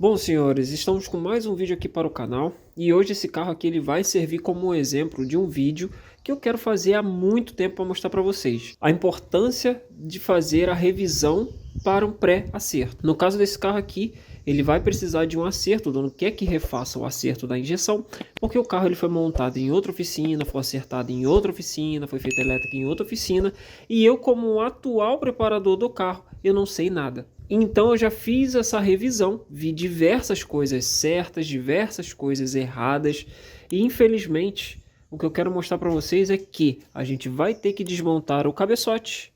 Bom, senhores, estamos com mais um vídeo aqui para o canal e hoje esse carro aqui ele vai servir como um exemplo de um vídeo que eu quero fazer há muito tempo para mostrar para vocês. A importância de fazer a revisão para um pré-acerto. No caso desse carro aqui, ele vai precisar de um acerto, o dono quer que refaça o acerto da injeção, porque o carro ele foi montado em outra oficina, foi acertado em outra oficina, foi feita elétrica em outra oficina, e eu como um atual preparador do carro, eu não sei nada. Então eu já fiz essa revisão, vi diversas coisas certas, diversas coisas erradas e infelizmente o que eu quero mostrar para vocês é que a gente vai ter que desmontar o cabeçote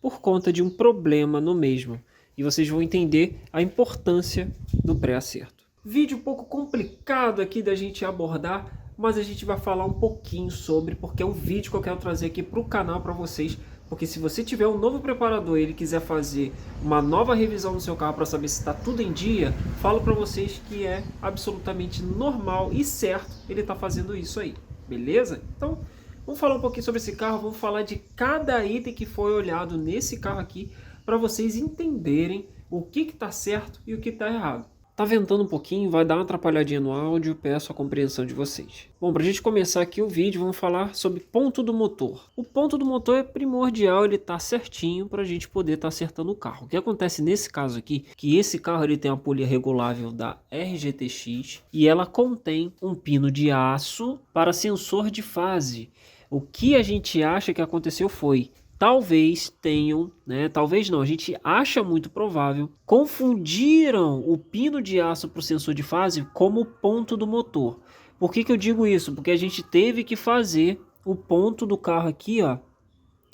por conta de um problema no mesmo e vocês vão entender a importância do pré-acerto. Vídeo um pouco complicado aqui da gente abordar, mas a gente vai falar um pouquinho sobre, porque é um vídeo que eu quero trazer aqui para o canal para vocês. Porque se você tiver um novo preparador e ele quiser fazer uma nova revisão no seu carro para saber se está tudo em dia, falo para vocês que é absolutamente normal e certo ele estar fazendo isso aí, beleza? Então, vamos falar um pouquinho sobre esse carro, vamos falar de cada item que foi olhado nesse carro aqui para vocês entenderem o que está certo e o que está errado. Tá ventando um pouquinho, vai dar uma atrapalhadinha no áudio, peço a compreensão de vocês. Bom, para a gente começar aqui o vídeo, vamos falar sobre ponto do motor. O ponto do motor é primordial, ele tá certinho para a gente poder estar acertando o carro. O que acontece nesse caso aqui, que esse carro ele tem uma polia regulável da RGTX e ela contém um pino de aço para sensor de fase. O que a gente acha que aconteceu foi... Talvez tenham, né? Talvez não, a gente acha muito provável, confundiram o pino de aço para o sensor de fase como ponto do motor. Por que eu digo isso? Porque a gente teve que fazer o ponto do carro aqui, ó.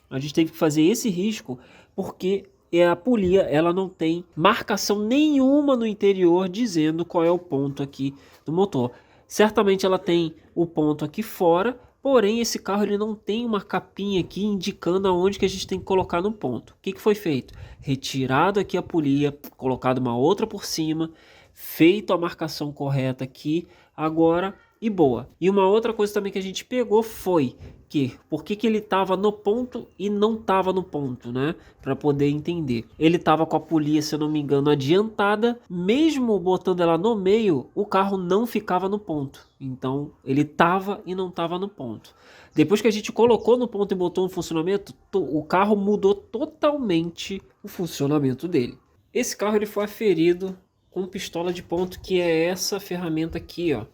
A gente teve que fazer esse risco porque a polia ela não tem marcação nenhuma no interior dizendo qual é o ponto aqui do motor. Certamente ela tem o ponto aqui fora. Porém, esse carro ele não tem uma capinha aqui indicando aonde que a gente tem que colocar no ponto. O que foi feito? Retirado aqui a polia, colocado uma outra por cima, feito a marcação correta aqui, agora e boa. E uma outra coisa também que a gente pegou foi que por que ele estava no ponto e não estava no ponto, né? Para poder entender. Ele estava com a polia, se eu não me engano, adiantada, mesmo botando ela no meio, o carro não ficava no ponto. Então ele estava e não estava no ponto. Depois que a gente colocou no ponto e botou no funcionamento, o carro mudou totalmente o funcionamento dele. Esse carro ele foi aferido com pistola de ponto, que é essa ferramenta aqui, ó,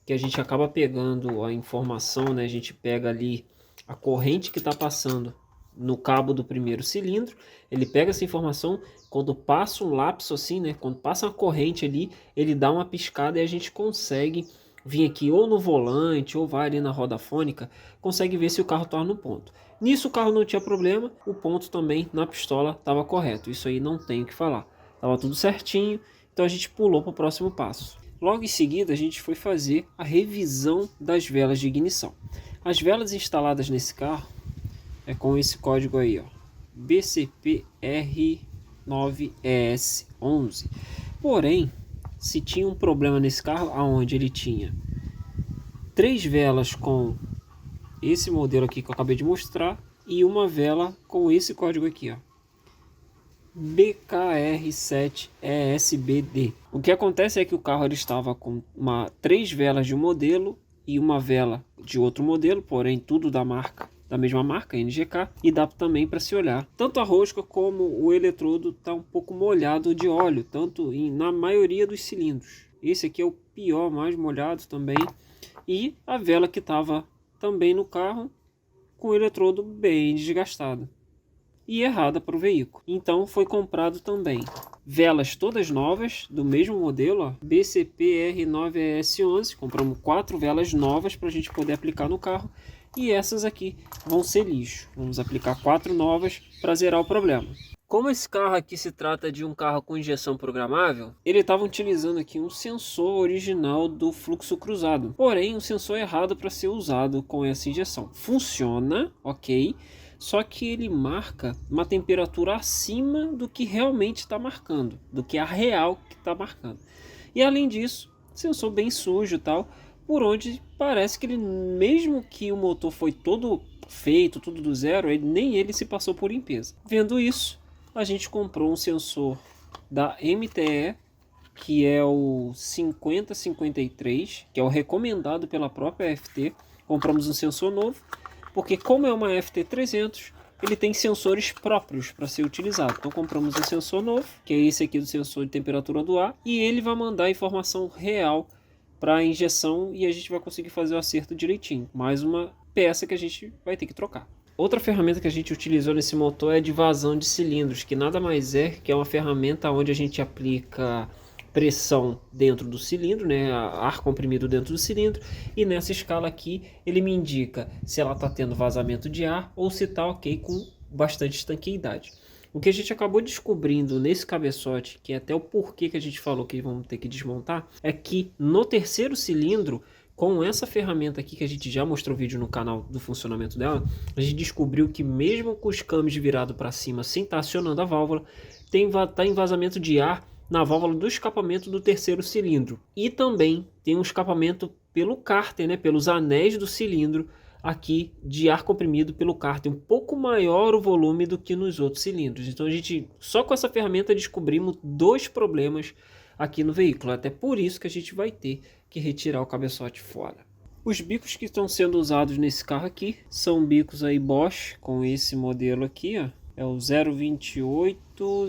que a gente acaba pegando a informação, né? A gente pega ali a corrente que está passando no cabo do primeiro cilindro, ele pega essa informação, quando passa um lapso assim, né? Quando passa uma corrente ali, ele dá uma piscada e a gente consegue vir aqui ou no volante ou vai ali na roda fônica, consegue ver se o carro está no ponto. Nisso o carro não tinha problema, o ponto também na pistola estava correto, isso aí não tem o que falar, estava tudo certinho, então a gente pulou para o próximo passo. Logo em seguida a gente foi fazer a revisão das velas de ignição. As velas instaladas nesse carro é com esse código aí, ó, BCPR9ES11. Porém, se tinha um problema nesse carro, aonde ele tinha 3 velas com esse modelo aqui que eu acabei de mostrar e uma vela com esse código aqui, ó, BKR7ESBD. O que acontece é que o carro ele estava com 3 velas de um modelo e uma vela de outro modelo, porém tudo da mesma marca, NGK, e dá também para se olhar. Tanto a rosca como o eletrodo está um pouco molhado de óleo, tanto na maioria dos cilindros. Esse aqui é o pior, mais molhado também. E a vela que estava também no carro com o eletrodo bem desgastado e errada para o veículo. Então foi comprado também velas todas novas do mesmo modelo, ó, BCPR9ES11. Compramos 4 velas novas para a gente poder aplicar no carro e essas aqui vão ser lixo. Vamos aplicar 4 novas para zerar o problema. Como esse carro aqui se trata de um carro com injeção programável, ele estava utilizando aqui um sensor original do fluxo cruzado, porém um sensor errado para ser usado com essa injeção. Funciona, ok, só que ele marca uma temperatura acima do que realmente está marcando, do que a real que está marcando. E além disso, sensor bem sujo e tal, por onde parece que ele, mesmo que o motor foi todo feito, tudo do zero, nem ele se passou por limpeza. Vendo isso, a gente comprou um sensor da MTE que é o 5053, que é o recomendado pela própria FT. Compramos um sensor novo, porque como é uma FT300, ele tem sensores próprios para ser utilizado. Então compramos um sensor novo, que é esse aqui do sensor de temperatura do ar, e ele vai mandar a informação real para a injeção e a gente vai conseguir fazer o acerto direitinho. Mais uma peça que a gente vai ter que trocar. Outra ferramenta que a gente utilizou nesse motor é de vazão de cilindros, que nada mais é que é uma ferramenta onde a gente aplica pressão dentro do cilindro, né, ar comprimido dentro do cilindro, e nessa escala aqui ele me indica se ela está tendo vazamento de ar ou se está ok com bastante estanqueidade. O que a gente acabou descobrindo nesse cabeçote, que é até o porquê que a gente falou que vamos ter que desmontar, é que no terceiro cilindro, com essa ferramenta aqui que a gente já mostrou vídeo no canal do funcionamento dela, a gente descobriu que mesmo com os câmbios virados para cima sem estar acionando a válvula, tá em vazamento de ar na válvula do escapamento do terceiro cilindro. E também tem um escapamento pelo cárter, né, pelos anéis do cilindro aqui de ar comprimido pelo cárter, um pouco maior o volume do que nos outros cilindros. Então a gente, só com essa ferramenta, descobrimos dois problemas aqui no veículo. Até por isso que a gente vai ter que retirar o cabeçote fora. Os bicos que estão sendo usados nesse carro aqui são bicos aí Bosch, com esse modelo aqui, ó. É o 028,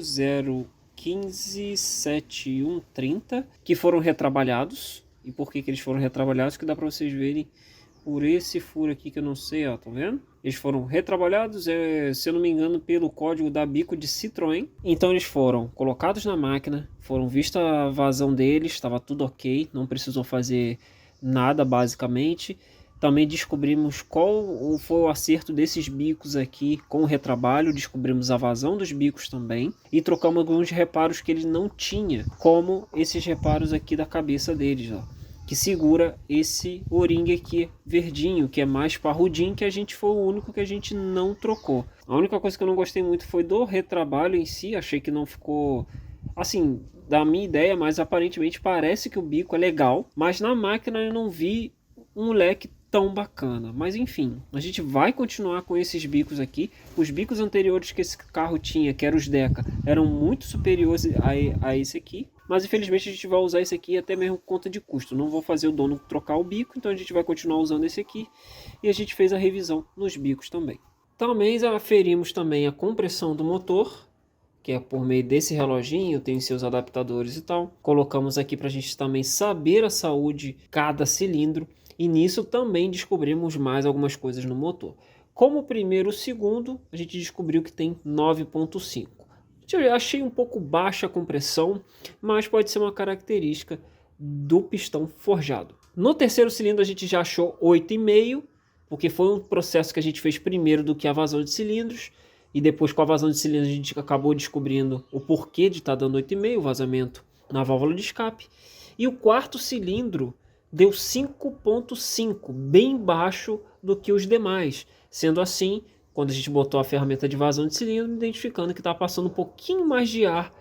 015, 7130, que foram retrabalhados. E por que eles foram retrabalhados? Que dá para vocês verem por esse furo aqui que eu não sei, ó, tá vendo? Eles foram retrabalhados, se eu não me engano, pelo código da bico de Citroën. Então eles foram colocados na máquina, foram vista a vazão deles, estava tudo ok, não precisou fazer nada basicamente. Também descobrimos qual foi o acerto desses bicos aqui com o retrabalho, descobrimos a vazão dos bicos também e trocamos alguns reparos que ele não tinha, como esses reparos aqui da cabeça deles, ó, que segura esse o-ring aqui verdinho, que é mais parrudinho, que a gente foi o único que a gente não trocou. A única coisa que eu não gostei muito foi do retrabalho em si, achei que não ficou assim da minha ideia, mas aparentemente parece que o bico é legal, mas na máquina eu não vi um leque tão bacana. Mas enfim, a gente vai continuar com esses bicos aqui. Os bicos anteriores que esse carro tinha, que eram os Deca, eram muito superiores a esse aqui. Mas infelizmente a gente vai usar esse aqui até mesmo por conta de custo. Não vou fazer o dono trocar o bico, então a gente vai continuar usando esse aqui. E a gente fez a revisão nos bicos também. Também aferimos também a compressão do motor, que é por meio desse reloginho, tem seus adaptadores e tal. Colocamos aqui para a gente também saber a saúde de cada cilindro. E nisso também descobrimos mais algumas coisas no motor. Como o primeiro e o segundo, a gente descobriu que tem 9.5. Eu achei um pouco baixa a compressão, mas pode ser uma característica do pistão forjado. No terceiro cilindro a gente já achou 8,5, porque foi um processo que a gente fez primeiro do que a vazão de cilindros. E depois com a vazão de cilindros a gente acabou descobrindo o porquê de estar dando 8,5, o vazamento na válvula de escape. E o quarto cilindro deu 5.5, bem baixo do que os demais. Sendo assim, quando a gente botou a ferramenta de vazão de cilindro, identificando que estava passando um pouquinho mais de ar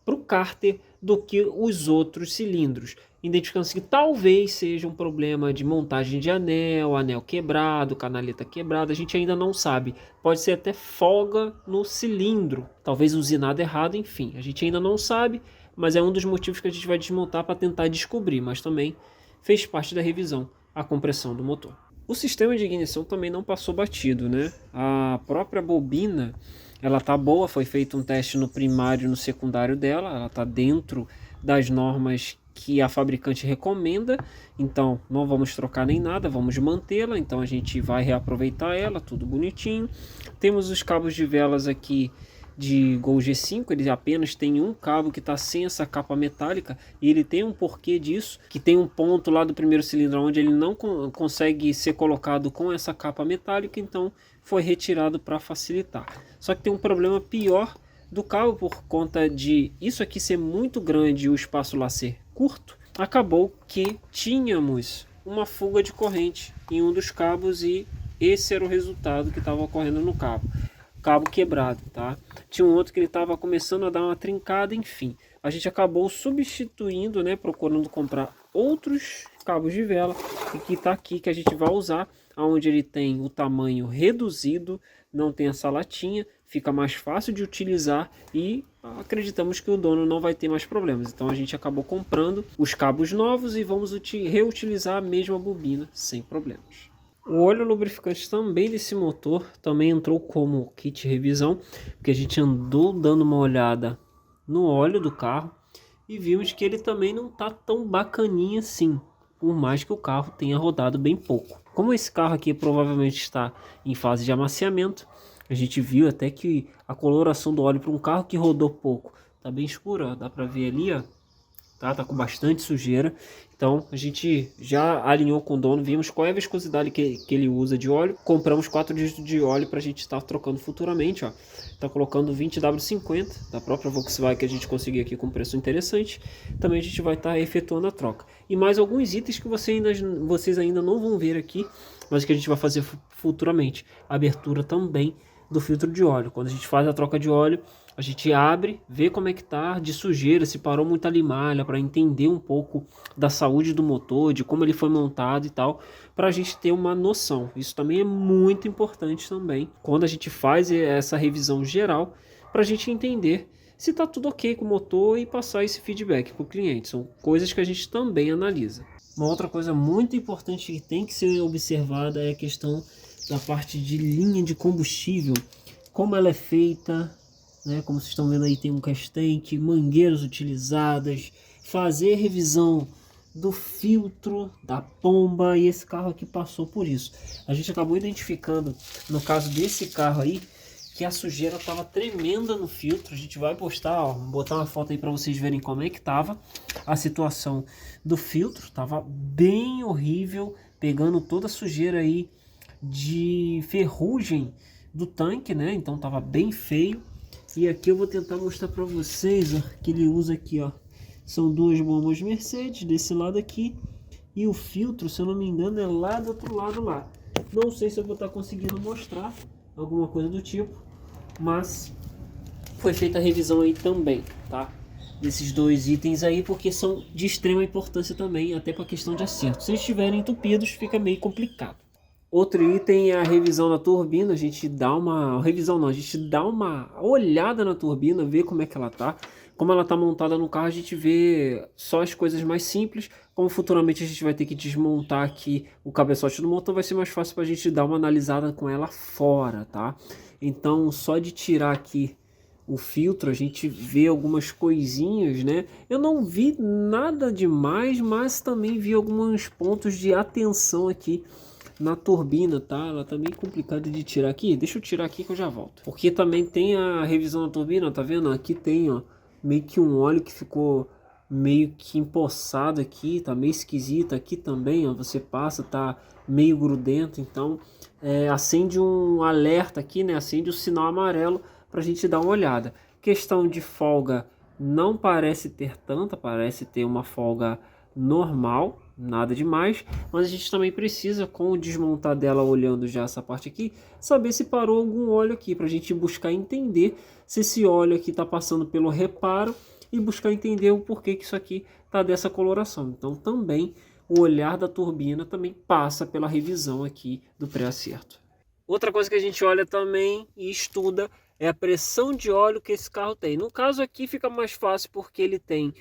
para o cárter do que os outros cilindros. Identificando que talvez seja um problema de montagem de anel quebrado, canaleta quebrada, a gente ainda não sabe. Pode ser até folga no cilindro, talvez usinado errado, enfim. A gente ainda não sabe, mas é um dos motivos que a gente vai desmontar para tentar descobrir, mas também fez parte da revisão a compressão do motor. O sistema de ignição também não passou batido, né? A própria bobina, ela tá boa, foi feito um teste no primário e no secundário dela, ela tá dentro das normas que a fabricante recomenda, então não vamos trocar nem nada, vamos mantê-la, então a gente vai reaproveitar ela, tudo bonitinho. Temos os cabos de velas aqui de Gol G5, ele apenas tem um cabo que está sem essa capa metálica, e ele tem um porquê disso, que tem um ponto lá do primeiro cilindro onde ele não consegue ser colocado com essa capa metálica, então foi retirado para facilitar. Só que tem um problema pior do cabo, por conta de isso aqui ser muito grande e o espaço lá ser curto, acabou que tínhamos uma fuga de corrente em um dos cabos e esse era o resultado que estava ocorrendo no cabo. Cabo quebrado, tá? Tinha um outro que ele estava começando a dar uma trincada, enfim. A gente acabou substituindo, né? Procurando comprar outros cabos de vela. E que tá aqui, que a gente vai usar, onde ele tem o tamanho reduzido, não tem essa latinha, fica mais fácil de utilizar e acreditamos que o dono não vai ter mais problemas. Então a gente acabou comprando os cabos novos e vamos reutilizar a mesma bobina sem problemas. O óleo lubrificante também desse motor também entrou como kit revisão, porque a gente andou dando uma olhada no óleo do carro e vimos que ele também não tá tão bacaninha assim, por mais que o carro tenha rodado bem pouco. Como esse carro aqui provavelmente está em fase de amaciamento, a gente viu até que a coloração do óleo para um carro que rodou pouco tá bem escura, ó, dá para ver ali, ó. Tá com bastante sujeira. Então a gente já alinhou com o dono, vimos qual é a viscosidade que ele usa de óleo. Compramos 4 dígitos de óleo para a gente estar trocando futuramente, ó. Tá colocando 20W50 da própria Volkswagen que a gente conseguiu aqui com preço interessante. Também a gente vai estar efetuando a troca. E mais alguns itens que vocês ainda não vão ver aqui, mas que a gente vai fazer futuramente. Abertura também do filtro de óleo. Quando a gente faz a troca de óleo, a gente abre, vê como é que tá de sujeira, se parou muita limalha, para entender um pouco da saúde do motor, de como ele foi montado e tal, para a gente ter uma noção. Isso também é muito importante também, quando a gente faz essa revisão geral, para a gente entender se está tudo ok com o motor e passar esse feedback para o cliente. São coisas que a gente também analisa. Uma outra coisa muito importante que tem que ser observada é a questão da parte de linha de combustível, como ela é feita, né? Como vocês estão vendo aí, tem um gas tank, mangueiras utilizadas, fazer revisão do filtro da pomba, e esse carro aqui passou por isso. A gente acabou identificando, no caso desse carro aí, que a sujeira estava tremenda no filtro. A gente vai postar, ó, botar uma foto aí para vocês verem como é que estava a situação do filtro. Tava bem horrível, pegando toda a sujeira aí de ferrugem do tanque, né? Então tava bem feio. E aqui eu vou tentar mostrar para vocês, ó, que ele usa aqui, ó. São duas bombas Mercedes desse lado aqui, e o filtro, se eu não me engano, é lá do outro lado lá. Não sei se eu vou estar conseguindo mostrar alguma coisa do tipo, mas foi feita a revisão aí também, tá? Desses dois itens aí, porque são de extrema importância também, até para a questão de acerto. Se eles estiverem entupidos, fica meio complicado. Outro item é a revisão da turbina. A gente dá uma revisão, não, a gente dá uma olhada na turbina, vê como é que ela tá. Como ela tá montada no carro, a gente vê só as coisas mais simples. Como futuramente a gente vai ter que desmontar aqui o cabeçote do motor, vai ser mais fácil para a gente dar uma analisada com ela fora, tá? Então, só de tirar aqui o filtro, a gente vê algumas coisinhas, né? Eu não vi nada demais, mas também vi alguns pontos de atenção aqui na turbina, tá? Ela tá meio complicada de tirar aqui. Deixa eu tirar aqui que eu já volto. Porque também tem a revisão da turbina, tá vendo? Aqui tem, ó, meio que um óleo que ficou meio que empoçado aqui, tá meio esquisito. Aqui também, ó, você passa, tá meio grudento. Então, acende um alerta aqui, né? Acende o sinal amarelo pra gente dar uma olhada. Questão de folga, não parece ter tanta, parece ter uma folga normal, nada demais, mas a gente também precisa, com o desmontar dela, olhando já essa parte aqui, saber se parou algum óleo aqui, para a gente buscar entender se esse óleo aqui está passando pelo reparo e buscar entender o porquê que isso aqui está dessa coloração. Então também o olhar da turbina também passa pela revisão aqui do pré-acerto. Outra coisa que a gente olha também e estuda é a pressão de óleo que esse carro tem. No caso aqui fica mais fácil porque ele tem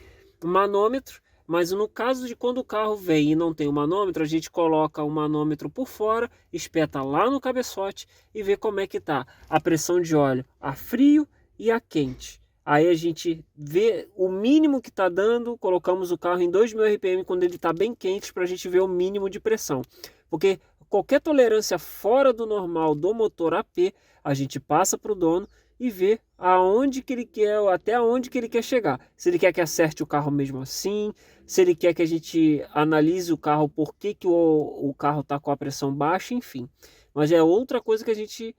um manômetro, mas no caso de quando o carro vem e não tem o manômetro, a gente coloca o manômetro por fora, espeta lá no cabeçote e vê como é que tá a pressão de óleo a frio e a quente. Aí a gente vê o mínimo que está dando, colocamos o carro em 2.000 RPM quando ele está bem quente, para a gente ver o mínimo de pressão. Porque qualquer tolerância fora do normal do motor AP, a gente passa para o dono e vê aonde que ele quer, até onde que ele quer chegar. Se ele quer que acerte o carro mesmo assim, se ele quer que a gente analise o carro, por que o carro está com a pressão baixa, enfim. Mas é outra coisa que a gente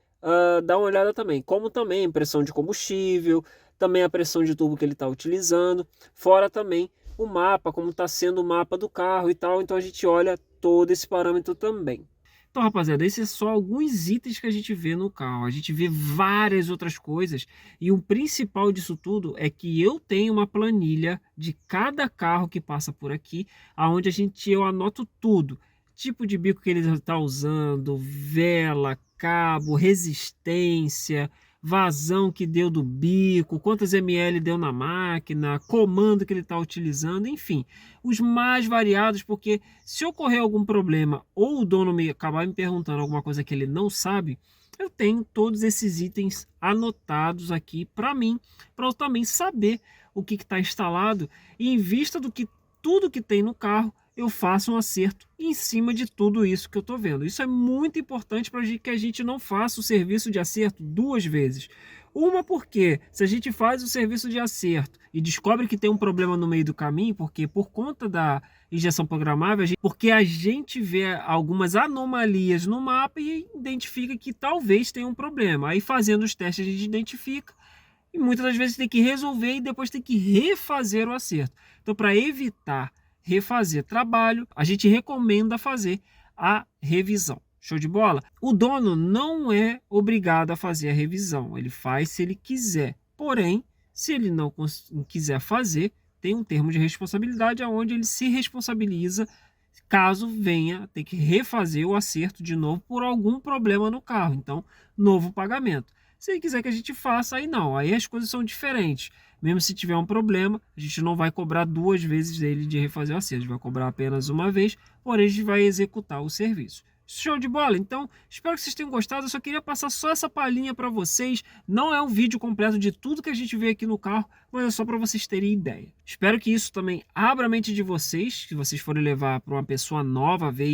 dá uma olhada também. Como também pressão de combustível, também a pressão de turbo que ele está utilizando, fora também o mapa, como está sendo o mapa do carro e tal. Então a gente olha todo esse parâmetro também. Então, rapaziada, esses são só alguns itens que a gente vê no carro. A gente vê várias outras coisas. E o principal disso tudo é que eu tenho uma planilha de cada carro que passa por aqui, onde eu anoto tudo. Tipo de bico que ele está usando, vela, cabo, resistência, vazão que deu do bico, quantas ml deu na máquina, comando que ele está utilizando, enfim, os mais variados, porque se ocorrer algum problema ou o dono acabar me perguntando alguma coisa que ele não sabe, eu tenho todos esses itens anotados aqui para mim, para eu também saber o que está instalado e em vista do que tudo que tem no carro, eu faço um acerto em cima de tudo isso que eu estou vendo. Isso é muito importante para que a gente não faça o serviço de acerto duas vezes. Uma porque se a gente faz o serviço de acerto e descobre que tem um problema no meio do caminho, porque por conta da injeção programável, porque a gente vê algumas anomalias no mapa e identifica que talvez tenha um problema. Aí fazendo os testes a gente identifica e muitas das vezes tem que resolver e depois tem que refazer o acerto. Então, para evitar refazer trabalho, a gente recomenda fazer a revisão. Show de bola? O dono não é obrigado a fazer a revisão, ele faz se ele quiser. Porém, se ele não quiser fazer, tem um termo de responsabilidade onde ele se responsabiliza caso venha ter que refazer o acerto de novo por algum problema no carro. Então, novo pagamento. Se ele quiser que a gente faça, aí não, aí as coisas são diferentes. Mesmo se tiver um problema, a gente não vai cobrar duas vezes dele de refazer o acerto, a gente vai cobrar apenas uma vez, porém a gente vai executar o serviço. Show de bola? Então, espero que vocês tenham gostado. Eu só queria passar só essa palhinha para vocês. Não é um vídeo completo de tudo que a gente vê aqui no carro, mas é só para vocês terem ideia. Espero que isso também abra a mente de vocês, se vocês forem levar para uma pessoa nova, ver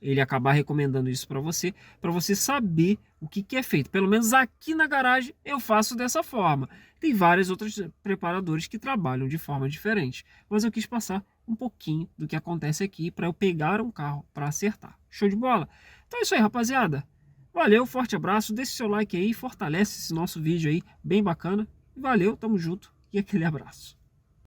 ele acabar recomendando isso para você saber o que é feito. Pelo menos aqui na garagem eu faço dessa forma. Tem vários outros preparadores que trabalham de forma diferente, mas eu quis passar um pouquinho do que acontece aqui para eu pegar um carro para acertar. Show de bola? Então é isso aí, rapaziada. Valeu, forte abraço, deixe seu like aí, fortalece esse nosso vídeo aí, bem bacana. Valeu, tamo junto e aquele abraço.